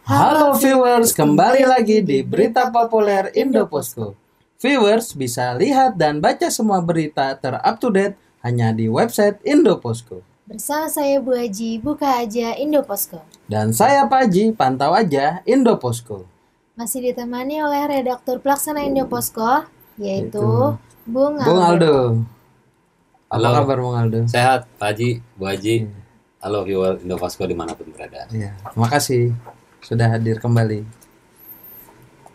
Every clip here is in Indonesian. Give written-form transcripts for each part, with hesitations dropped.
Halo viewers, kembali lagi di Berita Populer Indoposko. Viewers bisa lihat dan baca semua berita ter-up-to-date hanya di website Indoposko. Bersama saya Bu Haji, buka aja Indoposko. Dan saya Pak Haji, pantau aja Indoposko. Masih ditemani oleh redaktur pelaksana Indoposko, yaitu Bung Bung Aldo. Apa Halo. kabar Bung Aldo? Sehat, Pak Haji, Bu Haji. Halo viewer Indofosko dimanapun berada. Iya, terima kasih sudah hadir kembali.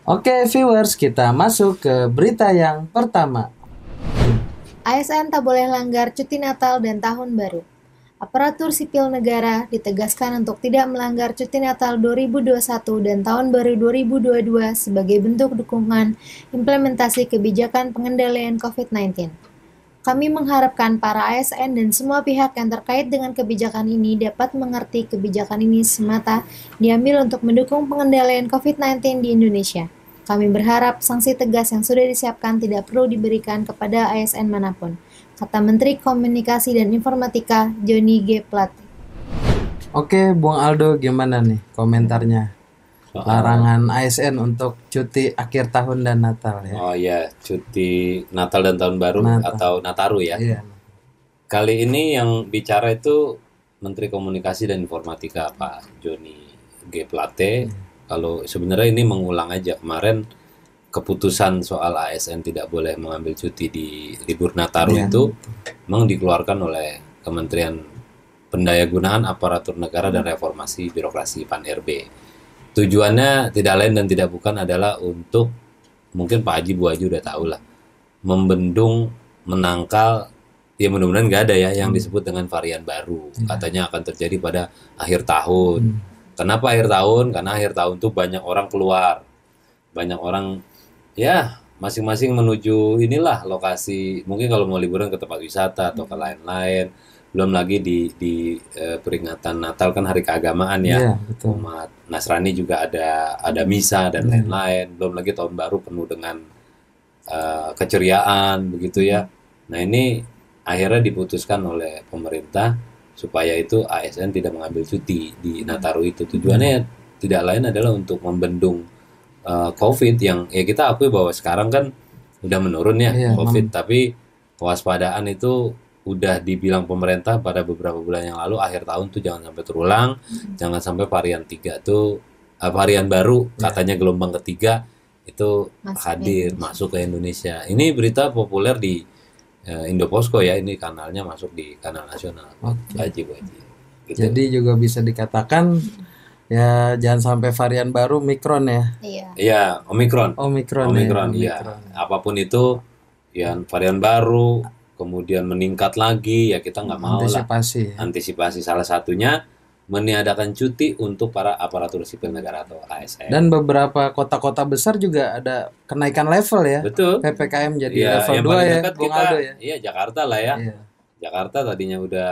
Oke viewers, kita masuk ke berita yang pertama. ASN tak boleh langgar cuti Natal dan Tahun Baru. Aparatur sipil negara ditegaskan untuk tidak melanggar cuti Natal 2021 dan Tahun Baru 2022 sebagai bentuk dukungan implementasi kebijakan pengendalian COVID-19. Kami mengharapkan para ASN dan semua pihak yang terkait dengan kebijakan ini dapat mengerti kebijakan ini semata diambil untuk mendukung pengendalian COVID-19 di Indonesia. Kami berharap sanksi tegas yang sudah disiapkan tidak perlu diberikan kepada ASN manapun, kata Menteri Komunikasi dan Informatika Johnny G. Plate. Oke, Bung Aldo gimana nih komentarnya? Larangan ASN untuk cuti akhir tahun dan Natal ya. Oh iya, cuti Natal dan Tahun Baru atau Nataru ya. Iya. Kali ini yang bicara itu Menteri Komunikasi dan Informatika Pak Johnny G. Plate. Kalau sebenarnya ini mengulang aja kemarin keputusan soal ASN tidak boleh mengambil cuti di libur Nataru itu memang dikeluarkan oleh Kementerian Pendayagunaan Aparatur Negara dan Reformasi Birokrasi Pan-RB. Tujuannya tidak lain dan tidak bukan adalah untuk, mungkin Pak Haji Bu Haji udah tahu lah, membendung, menangkal, ya mudah-mudahan nggak ada ya yang disebut dengan varian baru. Katanya akan terjadi pada akhir tahun. Kenapa akhir tahun? Karena akhir tahun tuh banyak orang keluar, banyak orang ya masing-masing menuju inilah lokasi, mungkin kalau mau liburan ke tempat wisata atau ke lain-lain. Belum lagi di peringatan Natal kan hari keagamaan ya, umat Nasrani juga ada misa dan lain-lain. Belum lagi tahun baru penuh dengan keceriaan begitu ya. Nah ini akhirnya diputuskan oleh pemerintah supaya itu ASN tidak mengambil cuti di Nataru itu. Tujuannya tidak lain adalah untuk membendung COVID yang ya kita akui bahwa sekarang kan udah menurun ya COVID, tapi kewaspadaan itu udah dibilang pemerintah pada beberapa bulan yang lalu, akhir tahun tuh jangan sampai terulang, jangan sampai varian 3 tuh varian baru katanya gelombang ketiga itu masuk ke Indonesia. Ini berita populer di Indoposko ya, ini kanalnya masuk di kanal nasional. Haji. Gitu. Jadi juga bisa dikatakan ya jangan sampai varian baru Omikron ya. Iya, Omikron ya. Apapun itu ya varian baru kemudian meningkat lagi ya kita nggak mau antisipasi salah satunya meniadakan cuti untuk para aparatur sipil negara atau ASN. Dan beberapa kota-kota besar juga ada kenaikan level ya. Betul. PPKM jadi level 2 ya, Bung Aldo ya. Iya, Jakarta lah ya. Iya. Jakarta tadinya udah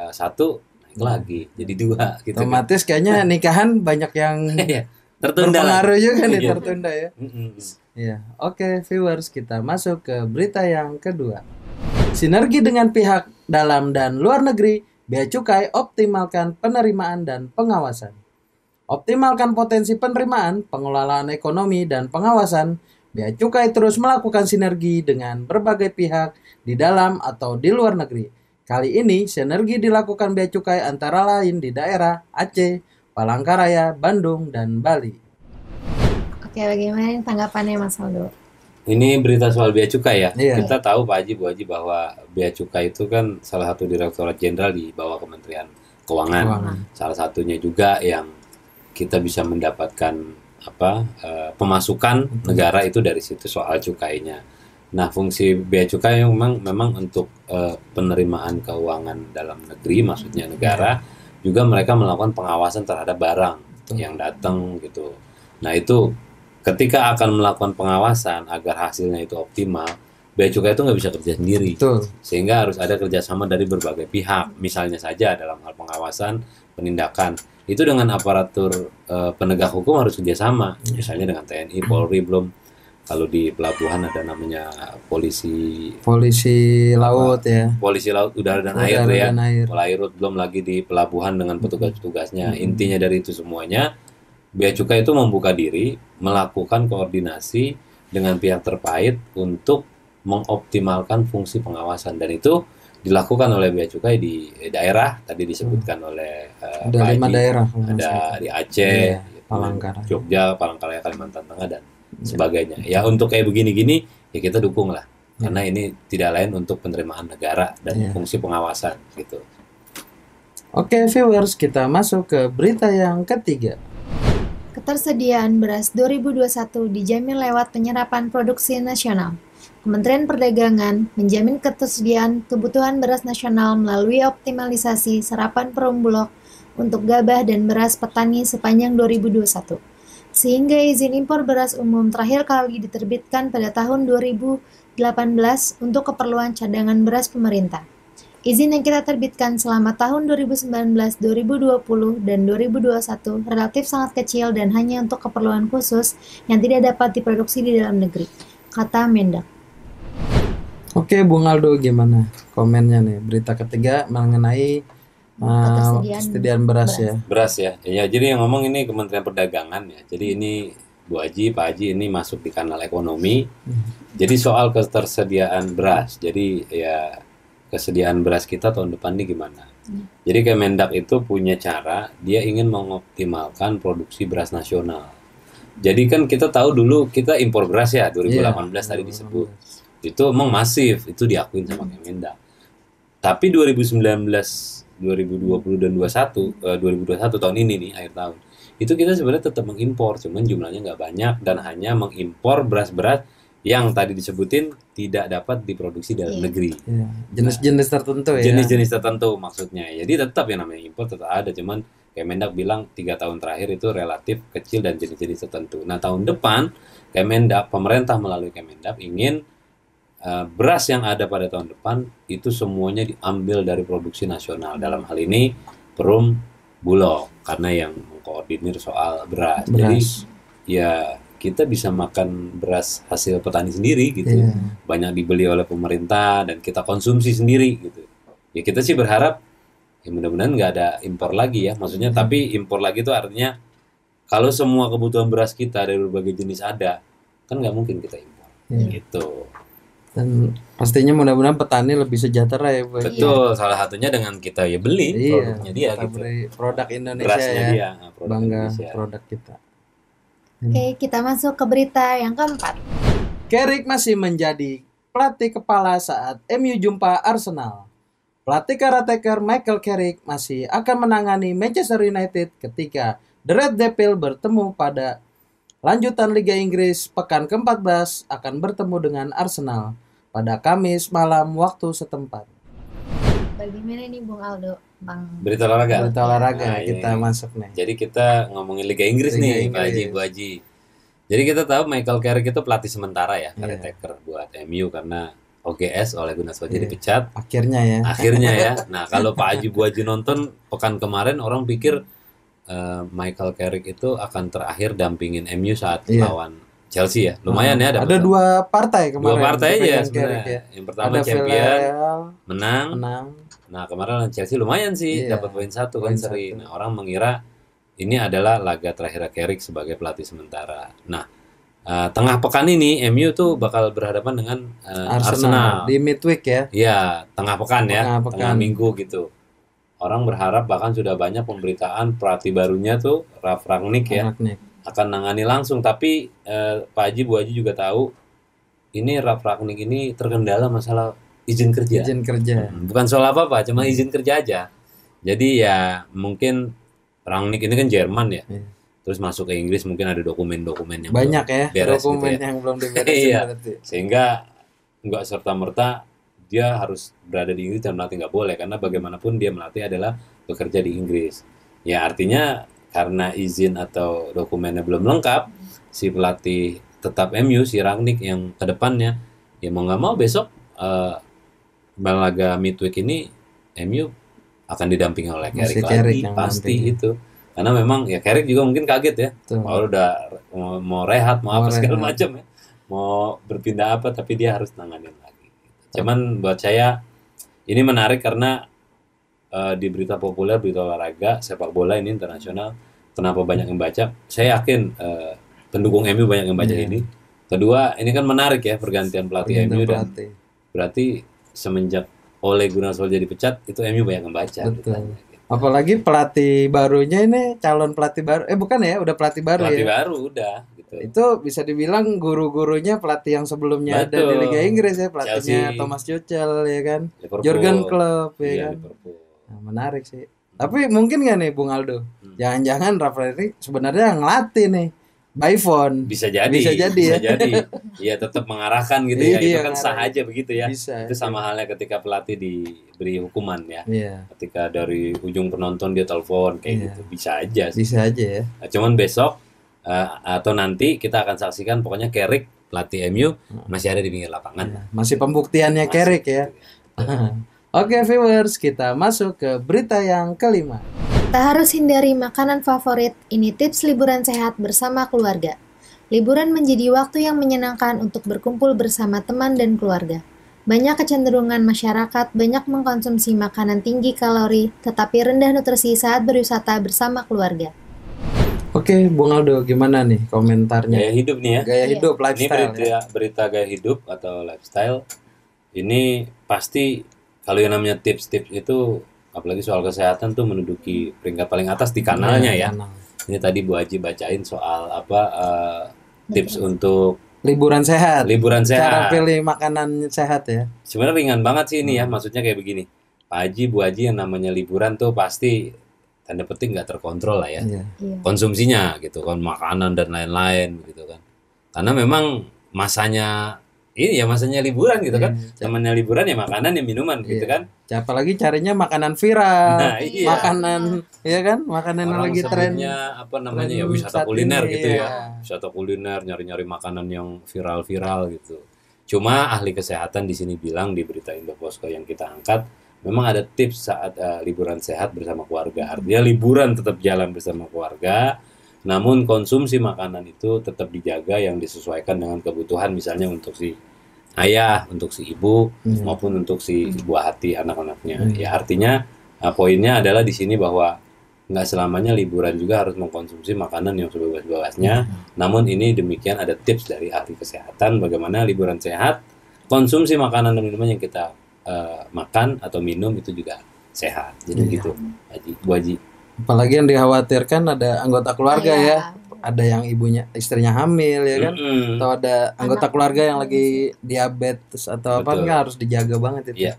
1 naik lagi jadi 2 gitu. Otomatis kayaknya nikahan banyak yang tertunda. Berpengaruh juga nih tertunda ya. Iya. Oke, viewers, kita masuk ke berita yang kedua. Sinergi dengan pihak dalam dan luar negeri, Bea Cukai optimalkan penerimaan dan pengawasan. Optimalkan potensi penerimaan, pengelolaan ekonomi, dan pengawasan. Bea Cukai terus melakukan sinergi dengan berbagai pihak di dalam atau di luar negeri. Kali ini, sinergi dilakukan Bea Cukai antara lain di daerah Aceh, Palangkaraya, Bandung, dan Bali. Oke, bagaimana tanggapannya Mas Aldo? Ini berita soal Bea Cukai ya. Kita tahu Pak Haji, Bu Haji bahwa Bea Cukai itu kan salah satu direktorat jenderal di bawah Kementerian Keuangan. Salah satunya juga yang kita bisa mendapatkan pemasukan negara itu dari situ soal cukainya. Nah, fungsi Bea Cukai memang untuk penerimaan keuangan dalam negeri, maksudnya negara, juga mereka melakukan pengawasan terhadap barang yang datang gitu. Nah, itu ketika akan melakukan pengawasan agar hasilnya itu optimal, Bea Cukai itu nggak bisa kerja sendiri. Sehingga harus ada kerjasama dari berbagai pihak. Misalnya saja dalam hal pengawasan, penindakan. Itu dengan aparatur penegak hukum harus kerjasama. Misalnya dengan TNI, Polri, belum kalau di pelabuhan ada namanya polisi laut ya. Polisi laut, udara dan air ya. Polairut, belum lagi di pelabuhan dengan petugas-petugasnya. Intinya dari itu semuanya, Bea Cukai itu membuka diri melakukan koordinasi dengan pihak terkait untuk mengoptimalkan fungsi pengawasan, dan itu dilakukan oleh Bea Cukai di daerah tadi disebutkan oleh Ada Pak 5 Haji. daerah. Ada di Aceh, Iya, Palangkaraya. Jogja, Palangkaraya, Kalimantan Tengah dan sebagainya. Ya untuk kayak begini-gini ya kita dukung lah, karena ini tidak lain untuk penerimaan negara dan Iya. fungsi pengawasan gitu. Oke viewers, kita masuk ke berita yang ketiga. Ketersediaan beras 2021 dijamin lewat penyerapan produksi nasional. Kementerian Perdagangan menjamin ketersediaan kebutuhan beras nasional melalui optimalisasi serapan perum bulog untuk gabah dan beras petani sepanjang 2021. Sehingga izin impor beras umum terakhir kali diterbitkan pada tahun 2018 untuk keperluan cadangan beras pemerintah. Izin yang kita terbitkan selama tahun 2019, 2020, dan 2021 relatif sangat kecil dan hanya untuk keperluan khusus yang tidak dapat diproduksi di dalam negeri, kata Mendak. Oke Bung Aldo, gimana komennya nih berita ketiga mengenai ketersediaan beras ya? Beras ya. Ya, jadi yang ngomong ini Kementerian Perdagangan ya. Jadi ini Bu Haji, Pak Haji ini masuk di kanal ekonomi. Jadi soal ketersediaan beras. Jadi ya kesediaan beras kita tahun depan ini gimana? Jadi Kemendak itu punya cara, dia ingin mengoptimalkan produksi beras nasional. Jadi kan kita tahu dulu kita impor beras ya 2018 tadi disebut. Itu emang masif, itu diakuin sama Kemendak. Tapi 2019, 2020 dan 2021 tahun ini nih akhir tahun. Itu kita sebenarnya tetap mengimpor, cuman jumlahnya nggak banyak dan hanya mengimpor beras-beras yang tadi disebutin tidak dapat diproduksi dalam negeri. Iya. Jenis-jenis tertentu ya. Jenis-jenis tertentu maksudnya. Jadi tetap yang namanya impor tetap ada, cuman Kemendak bilang 3 tahun terakhir itu relatif kecil dan jenis-jenis tertentu. Nah tahun depan Kemendak, pemerintah melalui Kemendak ingin beras yang ada pada tahun depan itu semuanya diambil dari produksi nasional. Dalam hal ini Perum Bulog karena yang mengkoordinir soal beras. Jadi ya kita bisa makan beras hasil petani sendiri gitu. Banyak dibeli oleh pemerintah dan kita konsumsi sendiri gitu. Ya kita sih berharap ya mudah-mudahan nggak ada impor lagi ya. Maksudnya tapi impor lagi itu artinya kalau semua kebutuhan beras kita dari berbagai jenis ada, kan nggak mungkin kita impor. Gitu. Dan pastinya mudah-mudahan petani lebih sejahtera ya Bu. Betul, salah satunya dengan kita ya beli produknya dia kita gitu. beli produk Indonesia Berasnya ya. dia, produk Bangga Indonesia. produk kita. Oke, kita masuk ke berita yang keempat. Carrick masih menjadi pelatih kepala saat MU jumpa Arsenal. Pelatih caretaker Michael Carrick masih akan menangani Manchester United ketika The Red Devil bertemu pada lanjutan Liga Inggris pekan ke-14 akan bertemu dengan Arsenal pada Kamis malam waktu setempat. Bagaimana nih Bung Aldo? Berita olahraga. Berita olahraga Nah, kita ini. masuk nih. Jadi kita ngomongin Liga Inggris Liga nih, Pak Inggris. Haji, Bu Haji. Jadi kita tahu Michael Carrick itu pelatih sementara ya, caretaker buat MU karena OGS oleh Gunnar Solskjaer dipecat. Akhirnya ya. Akhirnya ya. Nah, kalau Pak Haji Bu Haji nonton pekan kemarin orang pikir Michael Carrick itu akan terakhir dampingin MU saat lawan Chelsea ya. Lumayan ya Ada dua partai kemarin. dua partai aja dipegang sebenarnya. Carrick ya. Yang pertama Ada champion Villarreal menang. menang. Nah, kemarin lawan Chelsea lumayan sih, dapat poin 1 kan Poin seri. 1. Nah, orang mengira ini adalah laga terakhir Carrick sebagai pelatih sementara. Nah, tengah pekan ini MU tuh bakal berhadapan dengan Arsenal. Di midweek ya. Iya, tengah pekan ya, Tengah pekan. tengah minggu gitu. Orang berharap bahkan sudah banyak pemberitaan pelatih barunya tuh Ralf Rangnick ya Rangnick. akan nangani langsung. Tapi Pak Haji, Bu Haji juga tahu ini Ralf Rangnick ini terkendala masalah izin kerja. Izin kerja. Bukan soal apa-apa, cuma izin kerja aja. Jadi ya mungkin Rangnick ini kan Jerman ya. Iya. Terus masuk ke Inggris mungkin ada dokumen-dokumen yang Banyak ya beres dokumen gitu ya. yang belum diberesin Iya. berarti. Sehingga nggak serta-merta dia harus berada di Inggris dan melatih, nggak boleh, karena bagaimanapun dia melatih adalah bekerja di Inggris. Ya artinya karena izin atau dokumennya belum lengkap, si pelatih tetap MU, si Rangnick yang ke depannya, ya mau nggak mau besok laga midweek ini MU akan didampingi oleh Masih Carrick Carrick lagi, yang pasti dampingi. itu. Karena memang ya Carrick juga mungkin kaget ya, Betul. kalau udah mau rehat, mau apa segala rehat. macam ya, mau berpindah apa, tapi dia harus nanganin lagi. Cuman buat saya ini menarik karena di berita populer, berita olahraga sepak bola ini internasional, Kenapa banyak yang baca? Saya yakin pendukung MU banyak yang baca Iya. ini. Kedua, ini kan menarik ya pergantian pelatih Pergantian MU dan pelatih. berarti semenjak Ole Gunnar Solskjaer dipecat itu MU banyak yang baca. Betul. beritanya. Apalagi pelatih barunya ini calon pelatih baru. Bukan ya, udah pelatih baru Pelatih ya. baru udah gitu. Itu bisa dibilang guru-gurunya pelatih yang sebelumnya ada di Betul. Liga Inggris ya, pelatihnya Chelsea. Thomas Tuchel ya kan. Liverpool. Jurgen Klopp ya Iya, kan. Liverpool. Nah, menarik sih. Tapi mungkin nggak nih Bung Aldo? Jangan-jangan Rafael ini sebenarnya ngelatih nih by phone. Bisa jadi. Bisa jadi ya. Iya, tetap mengarahkan gitu ya. Iya, Itu kan sah ngarahkan. aja begitu ya. Bisa. Itu sama halnya ketika pelatih diberi hukuman ya. Iya, Ketika dari ujung penonton dia telepon kayak Iya. gitu. Bisa aja sih. bisa aja ya. Nah, cuman besok atau nanti kita akan saksikan pokoknya Carrick pelatih MU masih ada di pinggir lapangan. Iya, masih pembuktiannya Masih. Carrick ya. Oke viewers, kita masuk ke berita yang kelima. Tak harus hindari makanan favorit, ini tips liburan sehat bersama keluarga. Liburan menjadi waktu yang menyenangkan untuk berkumpul bersama teman dan keluarga. Banyak kecenderungan masyarakat banyak mengkonsumsi makanan tinggi kalori, tetapi rendah nutrisi saat berwisata bersama keluarga. Oke, Bung Aldo, gimana nih komentarnya? Gaya hidup nih ya. Gaya Iya. hidup, Ini lifestyle ya. berita gaya hidup atau lifestyle. Ini pasti kalau yang namanya tips-tips itu apalagi soal kesehatan tuh menduduki peringkat paling atas di kanalnya ya. Kanal. Ini tadi Bu Haji bacain soal apa tips untuk Liburan sehat. liburan Cara sehat. pilih makanan sehat ya. Sebenarnya ringan banget sih ini ya, maksudnya kayak begini. Pak Haji, Bu Haji yang namanya liburan tuh pasti tanda petik nggak terkontrol lah ya. Iya. Iya. Konsumsinya gitu kan, makanan dan lain-lain gitu kan. Karena memang masanya ini ya masanya liburan gitu kan. Namanya liburan ya makanan ya minuman gitu kan. Apalagi carinya makanan viral. Nah, iya. Makanan, ya kan? Makanan yang Orang lagi tren. sebutnya apa namanya ya tren wisata saat kuliner ini, gitu ya. ya. Wisata kuliner nyari-nyari makanan yang viral-viral gitu. Cuma ahli kesehatan di sini bilang di berita Indoposko yang kita angkat memang ada tips saat liburan sehat bersama keluarga. Artinya liburan tetap jalan bersama keluarga, namun konsumsi makanan itu tetap dijaga yang disesuaikan dengan kebutuhan misalnya untuk si ayah, untuk si ibu maupun untuk si buah hati anak-anaknya. Ya artinya poinnya adalah di sini bahwa nggak selamanya liburan juga harus mengkonsumsi makanan yang sebebas-bebasnya. Namun ini demikian ada tips dari ahli kesehatan bagaimana liburan sehat, konsumsi makanan dan minuman yang kita makan atau minum itu juga sehat. Jadi gitu, Haji, Bu Haji. Apalagi yang dikhawatirkan ada anggota keluarga Iya. ya. Ada yang istrinya hamil ya kan. Mm-mm. Atau ada anggota Anak keluarga yang lagi diabetes atau apa Betul. kan harus dijaga banget itu. Iya.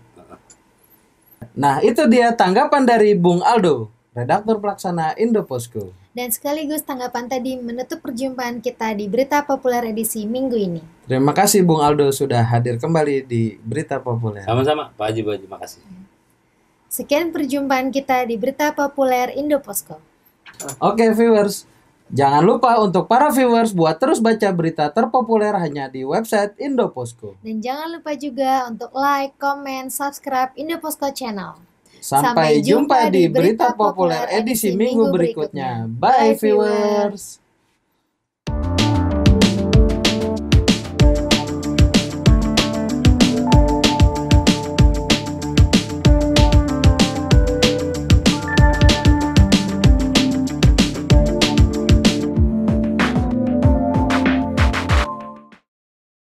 Nah, itu dia tanggapan dari Bung Aldo, redaktur pelaksana Indoposko. Dan sekaligus tanggapan tadi menutup perjumpaan kita di Berita Populer edisi minggu ini. Terima kasih Bung Aldo sudah hadir kembali di Berita Populer. Sama-sama, Pak Haji, Bu Haji, makasih. Sekian perjumpaan kita di Berita Populer Indoposko. Oke viewers, jangan lupa untuk para viewers buat terus baca berita terpopuler hanya di website Indoposko. Dan jangan lupa juga untuk like, comment, subscribe Indoposko Channel. Sampai jumpa di Berita Populer edisi minggu berikutnya. Bye viewers.